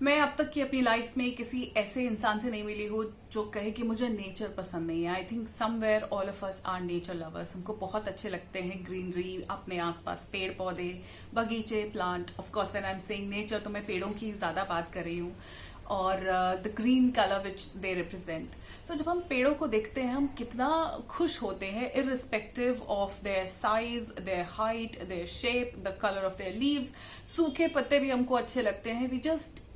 मैं अब तक की अपनी लाइफ में किसी ऐसे इंसान से नहीं मिली हूँ जो कहे कि मुझे नेचर पसंद नहीं है। I think somewhere all of us are nature lovers. हमको बहुत अच्छे लगते हैं ग्रीनरी, अपने आसपास पेड़ पौधे, बगीचे, plant. Of course when I am saying nature तो मैं पेड़ों की ज्यादा बात कर रही हूँ और the green colour which they represent. So जब हम पेड़ों को देखते हैं हम कितना खुश होते हैं, irrespective of their size, their height, their shape, the colour of their leaves. सूखे पत्ते भी हमको अच्छे लगते हैं। We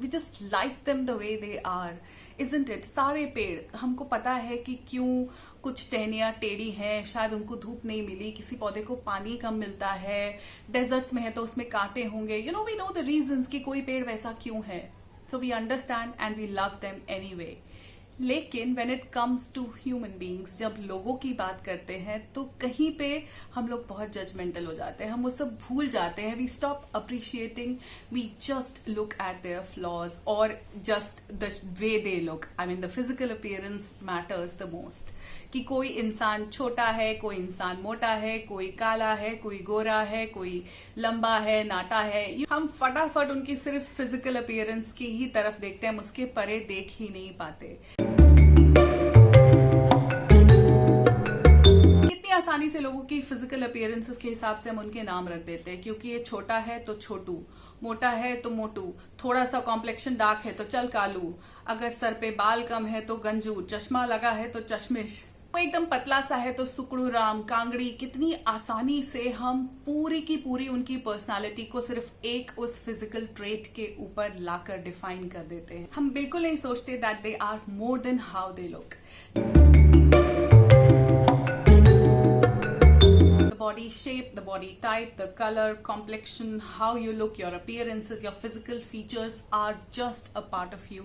just like them the way they are, isn't it. सारे पेड़, हमको पता है कि क्यों कुछ टहनियां टेढ़ी हैं, शायद उनको धूप नहीं मिली, किसी पौधे को पानी कम मिलता है, डेजर्ट्स में है तो उसमें कांटे होंगे। वी नो द रीजंस कि कोई पेड़ वैसा क्यों है। So we understand and we love them anyway. लेकिन when it comes to human beings, जब लोगों की बात करते हैं तो कहीं पे हम लोग बहुत जजमेंटल हो जाते हैं, हम वो सब भूल जाते हैं। We stop appreciating, we just look at their flaws or just the way they look. I mean the physical appearance matters the most. कि कोई इंसान छोटा है, कोई इंसान मोटा है, कोई काला है, कोई गोरा है, कोई लंबा है, नाटा है। हम फटाफट उनकी सिर्फ फिजिकल अपीयरेंस की ही तरफ देखते हैं, हम उसके परे देख ही नहीं पाते। कितनी आसानी से लोगों की फिजिकल अपीयरेंसेस के हिसाब से हम उनके नाम रख देते हैं। क्योंकि ये छोटा है तो छोटू, मोटा है तो मोटू, थोड़ा सा कॉम्प्लेक्शन डार्क है तो चल कालू, अगर सर पे बाल कम है तो गंजू, चश्मा लगा है तो चश्मिश, वो एकदम पतला सा है तो सुकड़ू राम, कांगड़ी। कितनी आसानी से हम पूरी की पूरी उनकी पर्सनालिटी को सिर्फ एक उस फिजिकल ट्रेट के ऊपर लाकर डिफाइन कर देते हैं। हम बिल्कुल नहीं सोचते that they are more than how they look. Body shape, the body type, the color, complexion, how you look, your appearances, your physical features are just a part of you.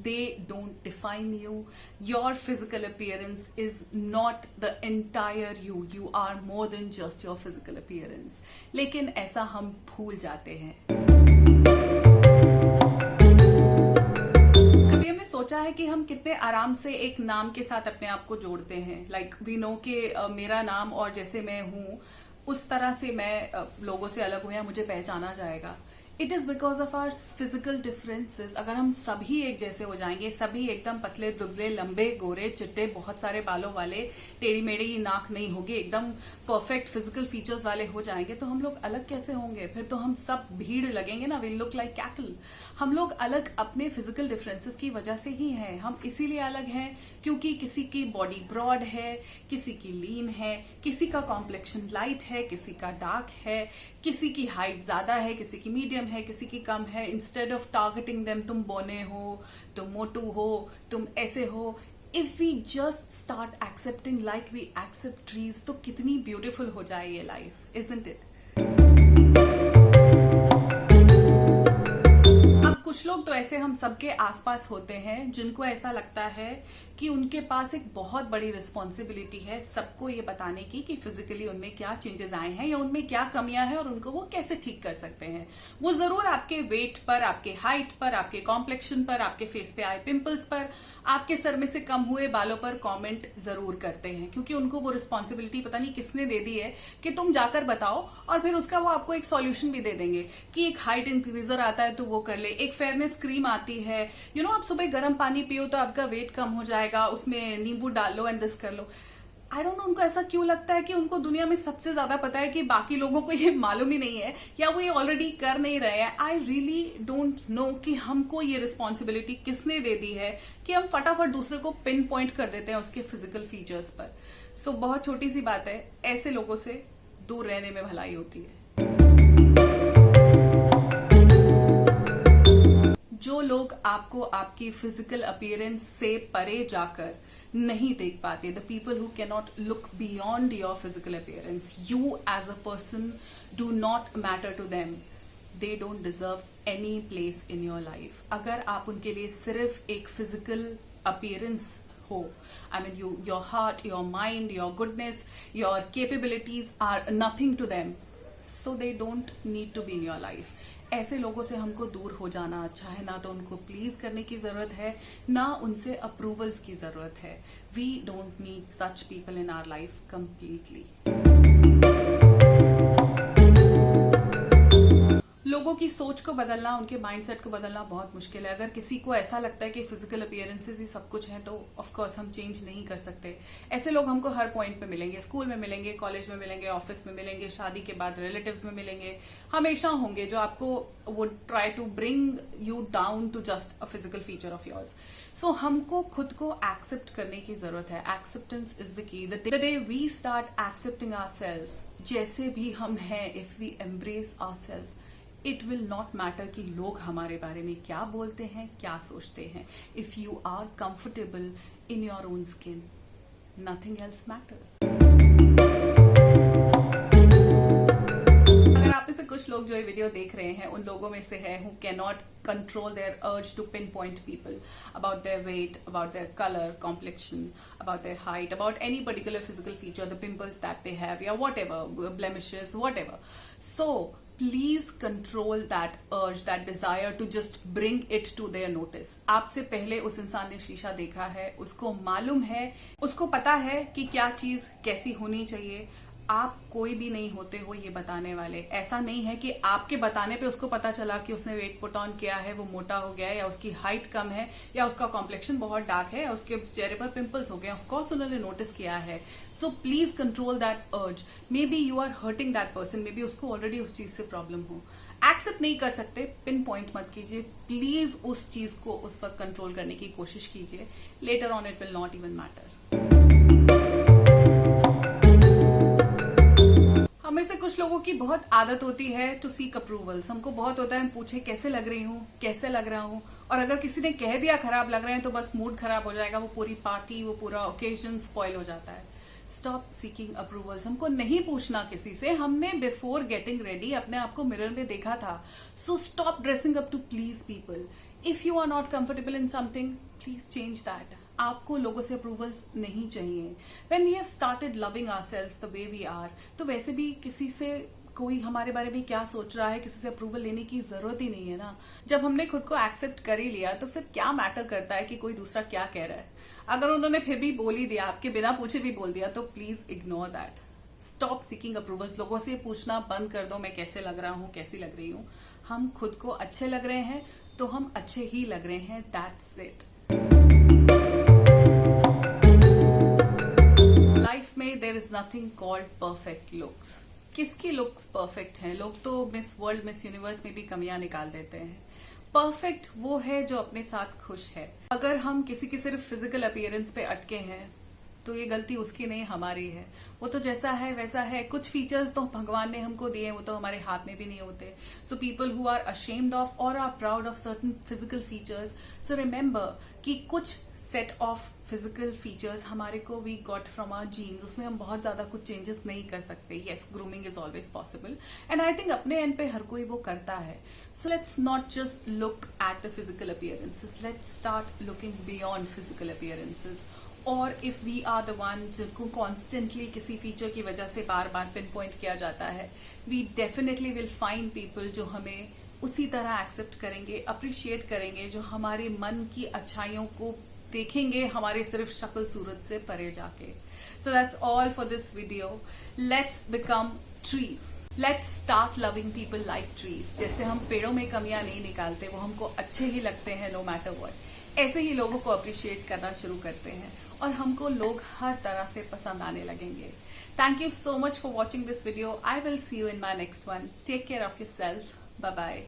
They don't define you. Your physical appearance is not the entire you. You are more than just your physical appearance. लेकिन ऐसा हम भूल जाते हैं। सोचा है कि हम कितने आराम से एक नाम के साथ अपने आप को जोड़ते हैं। लाइक वी नो कि मेरा नाम और जैसे मैं हूं उस तरह से मैं लोगों से अलग हूं या मुझे पहचाना जाएगा। It is because of our physical differences. अगर हम सभी एक जैसे हो जाएंगे, सभी एकदम पतले दुबले, लंबे, गोरे, चिट्टे, बहुत सारे बालों वाले, टेढ़ी मेढ़ी नाक नहीं होगी, एकदम परफेक्ट फिजिकल फीचर्स वाले हो जाएंगे, तो हम लोग अलग कैसे होंगे? फिर तो हम सब भीड़ लगेंगे ना, विल लुक लाइक कैटल। हम लोग अलग अपने फिजिकल डिफरेंसेस की वजह से ही हैं। हम इसीलिए अलग हैं क्योंकि किसी की बॉडी ब्रॉड है, किसी की लीन है, किसी का कॉम्प्लेक्शन लाइट है, किसी का डार्क है, किसी की हाइट ज्यादा है, किसी की मीडियम है, किसी की कम है। इंस्टेड ऑफ टारगेटिंग देम, तुम बौने हो, तुम मोटू हो, तुम ऐसे हो, if we just start accepting like we accept trees, तो कितनी ब्यूटीफुल हो जाए ये लाइफ, इजंट इट? कुछ लोग तो ऐसे हम सबके आसपास होते हैं जिनको ऐसा लगता है कि उनके पास एक बहुत बड़ी रिस्पॉन्सिबिलिटी है सबको ये बताने की कि फिजिकली उनमें क्या चेंजेस आए हैं या उनमें क्या कमियां हैं और उनको वो कैसे ठीक कर सकते हैं। वो जरूर आपके वेट पर, आपके हाइट पर, आपके कॉम्प्लेक्शन पर, आपके फेस पे आए पिंपल्स पर, आपके सर में से कम हुए बालों पर कमेंट जरूर करते हैं, क्योंकि उनको वो रिस्पॉन्सिबिलिटी पता नहीं किसने दे दी है कि तुम जाकर बताओ, और फिर उसका वो आपको एक सॉल्यूशन भी दे देंगे कि एक हाइट इंक्रीजर आता है तो वो कर ले, एक फेयरनेस क्रीम आती है, आप सुबह गर्म पानी पियो तो आपका वेट कम हो जाएगा, उसमें नींबू डाल लो एंड दिस कर लो। आई डोंट नो उनको ऐसा क्यों लगता है कि उनको दुनिया में सबसे ज्यादा पता है कि बाकी लोगों को ये मालूम ही नहीं है या वो ये ऑलरेडी कर नहीं रहे हैं। आई रियली डोंट नो कि हमको ये रिस्पॉन्सिबिलिटी किसने दे दी है कि हम फटाफट दूसरे को पिन पॉइंट कर देते हैं उसके फिजिकल फीचर्स पर। सो बहुत छोटी सी बात है, ऐसे लोगों से दूर रहने में भलाई होती है। जो लोग आपको आपकी फिजिकल अपीयरेंस से परे जाकर नहीं देख पाते, the people who can not look beyond your physical appearance, you as a person do not matter to them, they don't deserve any place in your life. अगर आप उनके लिए सिर्फ एक फिजिकल अपीयरेंस हो, I mean your heart, your mind, your goodness, your capabilities are nothing to them, so they don't need to be in your life. ऐसे लोगों से हमको दूर हो जाना अच्छा है। ना तो उनको प्लीज करने की जरूरत है, ना उनसे अप्रूवल्स की जरूरत है। We don't need such people in our life completely. लोगों की सोच को बदलना, उनके माइंडसेट को बदलना बहुत मुश्किल है। अगर किसी को ऐसा लगता है कि फिजिकल अपीयरेंसेस ही सब कुछ है तो ऑफ कोर्स हम चेंज नहीं कर सकते। ऐसे लोग हमको हर पॉइंट पे मिलेंगे, स्कूल में मिलेंगे, कॉलेज में मिलेंगे, ऑफिस में मिलेंगे, शादी के बाद रिलेटिव्स में मिलेंगे, हमेशा होंगे जो आपको would try to bring you down to just a physical feature of yours. So हमको खुद को एक्सेप्ट करने की जरूरत है। Acceptance is the key. The day we start accepting ourselves जैसे भी हम हैं, if we embrace ourselves, it will not matter कि लोग हमारे बारे में क्या बोलते हैं, क्या सोचते हैं। If you are comfortable in your own skin, nothing else matters. अगर आप में से कुछ लोग जो ये वीडियो देख रहे हैं उन लोगों में से है who cannot control their urge to pinpoint people about their weight, about their color, complexion, about their height, about any particular physical feature, the pimples that they have, yeah, whatever, blemishes, whatever. So please control that urge, that desire to just bring it to their notice. आपसे पहले उस इंसान ने शीशा देखा है, उसको मालूम है, उसको पता है कि क्या चीज कैसी होनी चाहिए। आप कोई भी नहीं होते हो ये बताने वाले। ऐसा नहीं है कि आपके बताने पे उसको पता चला कि उसने वेट पुट ऑन किया है, वो मोटा हो गया है, या उसकी हाइट कम है, या उसका कॉम्प्लेक्शन बहुत डार्क है, या उसके चेहरे पर पिंपल्स हो गए। ऑफ कोर्स उन्होंने नोटिस किया है। So please control that urge. May be you are hurting that person, may be उसको ऑलरेडी उस चीज से प्रॉब्लम हो। एक्सेप्ट नहीं कर सकते, पिन पॉइंट मत कीजिए। प्लीज उस चीज को उस वक्त कंट्रोल करने की कोशिश कीजिए। Later on it will not even matter. हमें से कुछ लोगों की बहुत आदत होती है टू सीक अप्रूवल्स। हमको बहुत होता है हम पूछे कैसे लग रही हूँ, कैसे लग रहा हूँ, और अगर किसी ने कह दिया खराब लग रहे हैं तो बस मूड खराब हो जाएगा, वो पूरी पार्टी, वो पूरा ओकेजन स्पॉइल हो जाता है। Stop seeking approvals. हमको नहीं पूछना किसी से। हमने बिफोर गेटिंग रेडी अपने आप को मिरर में देखा था। So stop dressing up to please people. If you are not comfortable in something, please change that. आपको लोगों से अप्रूवल्स नहीं चाहिए। When we have started loving ourselves the way we are, तो वैसे भी किसी से कोई हमारे बारे में क्या सोच रहा है, किसी से अप्रूवल लेने की जरूरत ही नहीं है ना। जब हमने खुद को एक्सेप्ट कर ही लिया तो फिर क्या मैटर करता है कि कोई दूसरा क्या कह रहा है। अगर उन्होंने फिर भी बोल ही दिया, आपके बिना पूछे भी बोल दिया, तो please ignore that. Stop seeking approvals. लोगों से पूछना बंद कर दो, मैं कैसे लग रहा हूँ, कैसी लग रही हूँ। हम खुद को अच्छे लग रहे हैं तो हम अच्छे ही लग रहे हैं। That's it. लाइफ में there is nothing called perfect looks. किसकी लुक्स परफेक्ट हैं? लोग तो मिस वर्ल्ड, मिस यूनिवर्स में भी कमियां निकाल देते हैं। परफेक्ट वो है जो अपने साथ खुश है। अगर हम किसी की सिर्फ फिजिकल अपीयरेंस पे अटके हैं तो ये गलती उसकी नहीं, हमारी है। वो तो जैसा है वैसा है। कुछ फीचर्स तो भगवान ने हमको दिए, वो तो हमारे हाथ में भी नहीं होते। So people who are ashamed of और are proud of certain physical features, so remember कि कुछ सेट ऑफ फिजिकल फीचर्स हमारे को we got from our genes. उसमें हम बहुत ज्यादा कुछ चेंजेस नहीं कर सकते। Yes, grooming is always possible, and I think अपने एंड पे हर कोई वो करता है। So let's not just look at the physical appearances, let's start looking beyond physical appearances. और if we are the one जिनको कॉन्स्टेंटली किसी फीचर की वजह से बार बार पिन पॉइंट किया जाता है, we definitely will find people जो हमें उसी तरह एक्सेप्ट करेंगे, अप्रिशिएट करेंगे, जो हमारे मन की अच्छाइयों को देखेंगे हमारे सिर्फ शक्ल सूरत से परे जाके। So that's all for this video. Let's become trees. Let's start loving people like trees. जैसे हम पेड़ों में कमियां नहीं निकालते, वो हमको अच्छे ही लगते हैं नो मैटर व्हाट, ऐसे ही लोगों को अप्रिशिएट करना शुरू करते हैं और हमको लोग हर तरह से पसंद आने लगेंगे। Thank you so much for watching this video. I will see you in my next one. Take care of yourself. Bye bye.